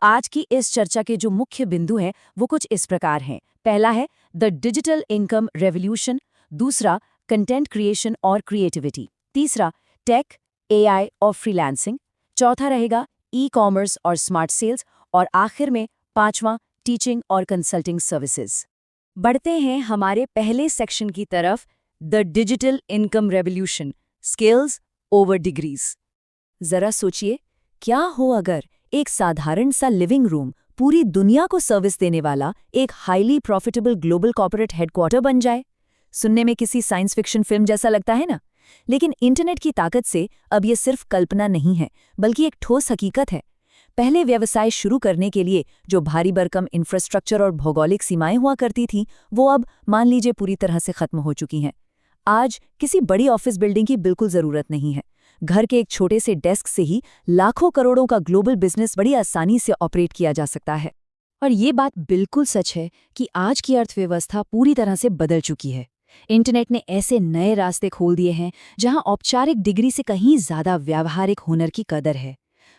आज की इस चर्चा के जो मुख्य बिंदु हैं वो कुछ इस प्रकार हैं। पहला है द डिजिटल इनकम रेवोल्यूशन, दूसरा कंटेंट क्रिएशन और क्रिएटिविटी, तीसरा टेक, एआई और फ्रीलांसिंग, चौथा रहेगा ई कॉमर्स और स्मार्ट सेल्स, और आखिर में पांचवां टीचिंग और कंसल्टिंग सर्विसेज। बढ़ते हैं हमारे पहले सेक्शन की तरफ, the digital income revolution, skills over degrees. जरा सोचिए, क्या हो अगर एक साधारण सा लिविंग रूम पूरी दुनिया को सर्विस देने वाला एक highly profitable global corporate headquarter बन जाए। सुनने में किसी साइंस फिक्शन फिल्म जैसा लगता है ना, लेकिन इंटरनेट की ताकत से अब ये सिर्फ कल्पना नहीं है, बल्कि एक ठोस हकीकत है। पहले व्यवसाय शुरू करने के लिए जो भारी भरकम इंफ्रास्ट्रक्चर और भौगोलिक सीमाएं हुआ करती थी, वो अब मान लीजिए पूरी तरह से खत्म हो चुकी हैं। आज किसी बड़ी ऑफिस बिल्डिंग की बिल्कुल जरूरत नहीं है। घर के एक छोटे से डेस्क से ही लाखों करोड़ों का ग्लोबल बिजनेस बड़ी आसानी से ऑपरेट किया जा सकता है। और ये बात बिल्कुल सच है कि आज की अर्थव्यवस्था पूरी तरह से बदल चुकी है। इंटरनेट ने ऐसे नए रास्ते खोल दिए हैं जहां औपचारिक डिग्री से कहीं ज्यादा व्यावहारिक हुनर की कदर है।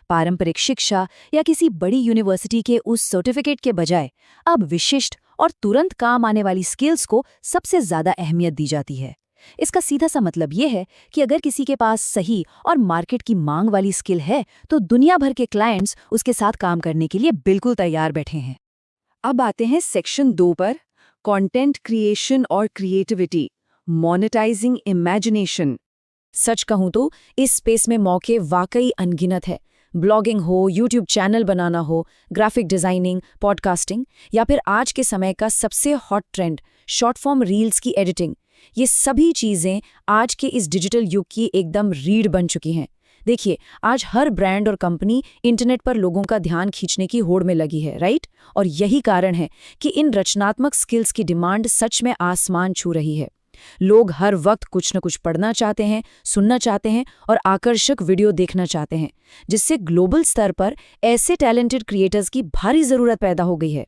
पारंपरिक शिक्षा या किसी बड़ी यूनिवर्सिटी के उस सर्टिफिकेट के बजाय अब विशिष्ट और तुरंत काम आने वाली स्किल्स को सबसे ज्यादा अहमियत दी जाती है। इसका सीधा सा मतलब ये है कि अगर किसी के पास सही और मार्केट की मांग वाली स्किल है, तो दुनिया भर के क्लाइंट्स उसके साथ काम करने के लिए बिल्कुल तैयार बैठे हैं। अब आते हैं सेक्शन 2 पर, कंटेंट क्रिएशन और क्रिएटिविटी, मोनेटाइजिंग इमेजिनेशन। सच कहूं तो इस स्पेस में मौके वाकई अनगिनत है। ब्लॉगिंग हो, यूट्यूब चैनल बनाना हो, ग्राफिक डिजाइनिंग, पॉडकास्टिंग, या फिर आज के समय का सबसे hot trend short form reels की एडिटिंग, ये सभी चीजें आज के इस डिजिटल युग की एकदम रीढ़ बन चुकी हैं। देखिए, आज हर ब्रांड और कंपनी इंटरनेट पर लोगों का ध्यान खींचने की होड़ में लगी है, राइट? और यही कारण है कि इन रचनात्मक स्किल्स की डिमांड सच में आसमान छू रही है। लोग हर वक्त कुछ न कुछ पढ़ना चाहते हैं, सुनना चाहते हैं और आकर्षक वीडियो देखना चाहते हैं, जिससे ग्लोबल स्तर पर ऐसे टैलेंटेड क्रिएटर्स की भारी जरूरत पैदा हो गई है।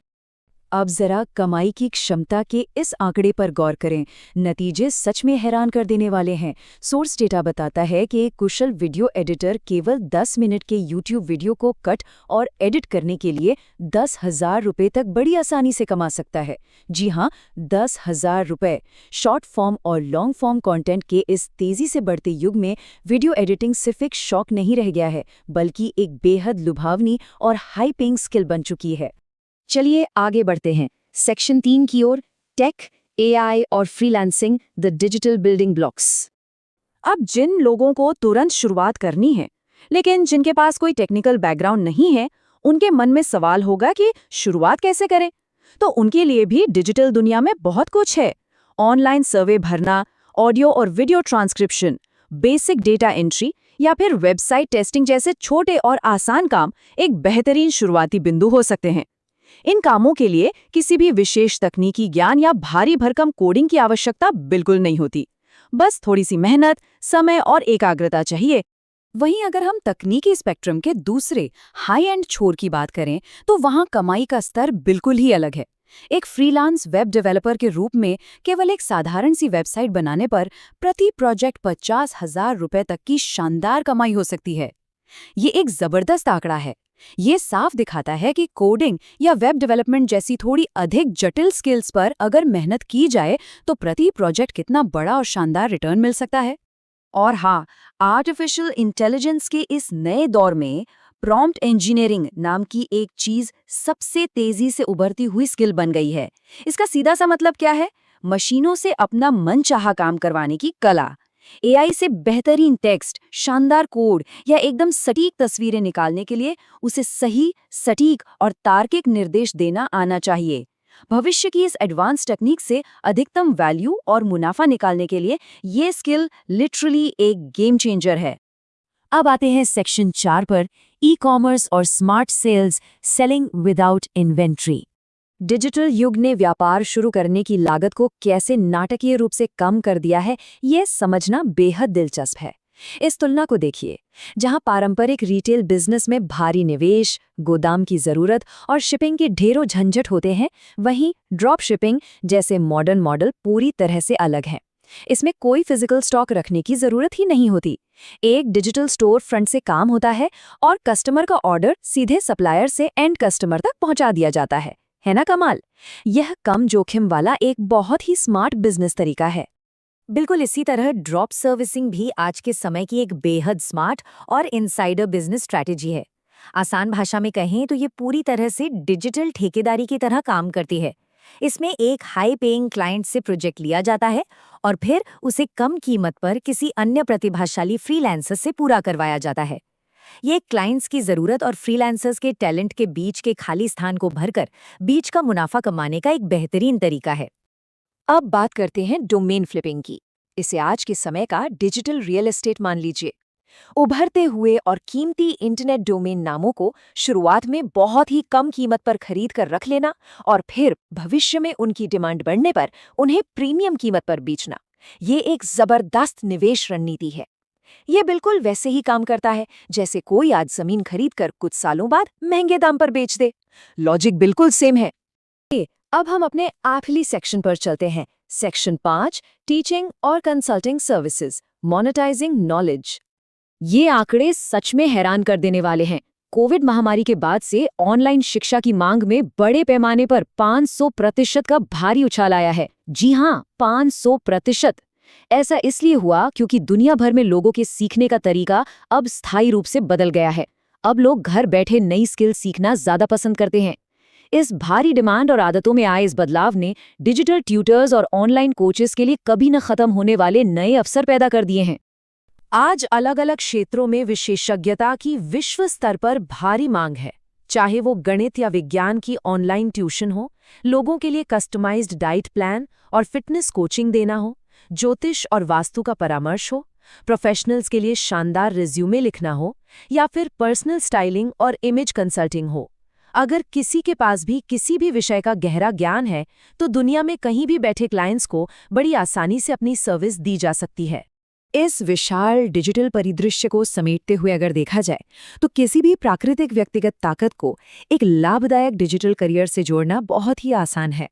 अब जरा कमाई की क्षमता के इस आंकड़े पर गौर करें। नतीजे सच में हैरान कर देने वाले हैं। सोर्स डेटा बताता है कि एक कुशल वीडियो एडिटर केवल 10 मिनट के यूट्यूब वीडियो को कट और एडिट करने के लिए 10,000 रुपये तक बड़ी आसानी से कमा सकता है। जी हाँ, 10,000 रुपये। शॉर्ट फॉर्म और लॉन्ग फॉर्म कंटेंट के इस तेजी से बढ़ते युग में वीडियो एडिटिंग सिर्फ एक शौक नहीं रह गया है, बल्कि एक बेहद लुभावनी और हाई पेइंग स्किल बन चुकी है। चलिए आगे बढ़ते हैं सेक्शन 3 की ओर, टेक, एआई और freelancing, the digital building blocks. अब जिन लोगों को तुरंत शुरुआत करनी है, लेकिन जिनके पास कोई टेक्निकल बैकग्राउंड नहीं है, उनके मन में सवाल होगा कि शुरुआत कैसे करें। तो उनके लिए भी डिजिटल दुनिया में बहुत कुछ है। ऑनलाइन सर्वे भरना, ऑडियो और video transcription, basic data entry या फिर वेबसाइट टेस्टिंग जैसे छोटे और आसान काम एक बेहतरीन शुरुआती बिंदु हो सकते हैं। इन कामों के लिए किसी भी विशेष तकनीकी ज्ञान या भारी भरकम कोडिंग की आवश्यकता बिल्कुल नहीं होती। बस थोड़ी सी मेहनत, समय और एकाग्रता चाहिए। वहीं अगर हम तकनीकी स्पेक्ट्रम के दूसरे हाई एंड छोर की बात करें, तो वहां कमाई का स्तर बिल्कुल ही अलग है। एक फ्रीलांस वेब डेवलपर के रूप में केवल एक साधारण सी वेबसाइट बनाने पर प्रति प्रोजेक्ट 50,000 रुपए तक की शानदार कमाई हो सकती है। ये एक जबरदस्त आंकड़ा है। ये साफ दिखाता है कि कोडिंग या वेब डेवलपमेंट जैसी थोड़ी अधिक जटिल स्किल्स पर अगर मेहनत की जाए, तो प्रति प्रोजेक्ट कितना बड़ा और शानदार रिटर्न मिल सकता है। और हाँ, आर्टिफिशियल इंटेलिजेंस के इस नए दौर में प्रॉम्प्ट इंजीनियरिंग नाम की एक चीज सबसे तेजी से उभरती हुई स्किल बन गई है। इसका सीधा सा मतलब क्या है? मशीनों से अपना मनचाहा काम करवाने की कला। एआई से बेहतरीन टेक्स्ट, शानदार कोड या एकदम सटीक तस्वीरें निकालने के लिए उसे सही, सटीक और तार्किक निर्देश देना आना चाहिए। भविष्य की इस एडवांस टेक्निक से अधिकतम वैल्यू और मुनाफा निकालने के लिए ये स्किल लिटरली एक गेम चेंजर है। अब आते हैं सेक्शन 4 पर, ई कॉमर्स और smart sales, selling without inventory. Digital युग ने व्यापार शुरू करने की लागत को कैसे नाटकीय रूप से कम कर दिया है, ये समझना बेहद दिलचस्प है। इस तुलना को देखिए, जहां पारंपरिक रिटेल बिजनेस में भारी निवेश, गोदाम की जरूरत और शिपिंग के ढेरों झंझट होते हैं, वहीं ड्रॉप शिपिंग जैसे मॉडर्न मॉडल पूरी तरह से अलग है। इसमें कोई फिजिकल स्टॉक रखने की जरूरत ही नहीं होती। एक डिजिटल स्टोर फ्रंट से काम होता है और कस्टमर का ऑर्डर सीधे सप्लायर से एंड कस्टमर तक पहुंचा दिया जाता है ना कमाल? यह कम जोखिम वाला एक बहुत ही स्मार्ट बिजनेस तरीका है। बिल्कुल इसी तरह ड्रॉप सर्विसिंग भी आज के समय की एक बेहद स्मार्ट और इनसाइडर बिजनेस स्ट्रैटेजी है। आसान भाषा में कहें तो ये पूरी तरह से डिजिटल ठेकेदारी की तरह काम करती है। इसमें एक हाई पेइंग क्लाइंट से प्रोजेक्ट लिया जाता है और फिर उसे कम कीमत पर किसी अन्य प्रतिभाशाली फ्रीलांसर से पूरा करवाया जाता है। ये क्लाइंट्स की जरूरत और फ्रीलांसर्स के टैलेंट के बीच के खाली स्थान को भरकर बीच का मुनाफा कमाने का एक बेहतरीन तरीका है। अब बात करते हैं डोमेन फ्लिपिंग की। इसे आज के समय का डिजिटल रियल एस्टेट मान लीजिए। उभरते हुए और कीमती इंटरनेट डोमेन नामों को शुरुआत में बहुत ही कम कीमत पर खरीद कर रख लेना और फिर भविष्य में उनकी डिमांड बढ़ने पर उन्हें प्रीमियम कीमत पर बेचना, ये एक जबरदस्त निवेश रणनीति है। ये बिल्कुल वैसे ही काम करता है जैसे कोई आज जमीन खरीद कर कुछ सालों बाद महंगे दाम पर बेच दे। लॉजिक बिल्कुल सेम है। अब हम अपने आखिरी सेक्शन पर चलते हैं। सेक्शन 5, टीचिंग और कंसल्टिंग सर्विसेज, मोनेटाइजिंग नॉलेज। ये आंकड़े सच में हैरान कर देने वाले हैं। कोविड महामारी के बाद से ऑनलाइन शिक्षा की मांग में बड़े पैमाने पर 500% का भारी उछाल आया है। जी हाँ, 500%। ऐसा इसलिए हुआ क्योंकि दुनिया भर में लोगों के सीखने का तरीका अब स्थायी रूप से बदल गया है। अब लोग घर बैठे नई स्किल सीखना ज्यादा पसंद करते हैं। इस भारी डिमांड और आदतों में आए इस बदलाव ने डिजिटल ट्यूटर्स और ऑनलाइन कोचेस के लिए कभी न खत्म होने वाले नए अवसर पैदा कर दिए हैं। आज अलग अलग क्षेत्रों में विशेषज्ञता की विश्व स्तर पर भारी मांग है। चाहे वो गणित या विज्ञान की ऑनलाइन ट्यूशन हो, लोगों के लिए कस्टमाइज्ड डाइट प्लान और फिटनेस कोचिंग देना हो, ज्योतिष और वास्तु का परामर्श हो, प्रोफेशनल्स के लिए शानदार रिज्यूमे लिखना हो, या फिर पर्सनल स्टाइलिंग और इमेज कंसल्टिंग हो। अगर किसी के पास भी किसी भी विषय का गहरा ज्ञान है तो दुनिया में कहीं भी बैठे क्लाइंट्स को बड़ी आसानी से अपनी सर्विस दी जा सकती है। इस विशाल डिजिटल परिदृश्य को समेटते हुए अगर देखा जाए तो किसी भी प्राकृतिक व्यक्तिगत ताकत को एक लाभदायक डिजिटल करियर से जोड़ना बहुत ही आसान है।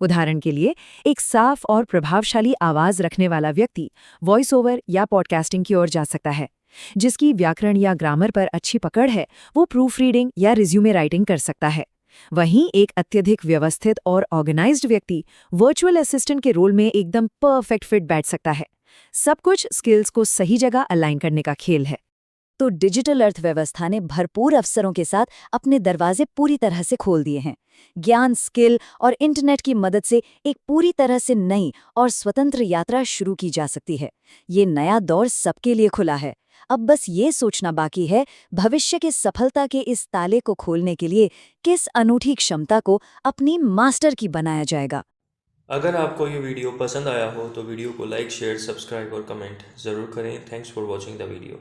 उदाहरण के लिए, एक साफ और प्रभावशाली आवाज रखने वाला व्यक्ति वॉइस ओवर या पॉडकास्टिंग की ओर जा सकता है। जिसकी व्याकरण या ग्रामर पर अच्छी पकड़ है, वो प्रूफ रीडिंग या रिज्यूमे राइटिंग कर सकता है। वहीं एक अत्यधिक व्यवस्थित और ऑर्गेनाइज्ड व्यक्ति वर्चुअल असिस्टेंट के रोल में एकदम परफेक्ट फिट बैठ सकता है। सब कुछ स्किल्स को सही जगह अलाइन करने का खेल है। तो डिजिटल अर्थव्यवस्था ने भरपूर अवसरों के साथ अपने दरवाजे पूरी तरह से खोल दिए हैं। ज्ञान, स्किल और इंटरनेट की मदद से एक पूरी तरह से नई और स्वतंत्र यात्रा शुरू की जा सकती है। ये नया दौर सबके लिए खुला है। अब बस ये सोचना बाकी है, भविष्य के सफलता के इस ताले को खोलने के लिए किस अनूठी क्षमता को अपनी मास्टर की बनाया जाएगा। अगर आपको ये वीडियो पसंद आया हो तो वीडियो को लाइक, शेयर, सब्सक्राइब और कमेंट ज़रूर करें। Thanks for watching the video.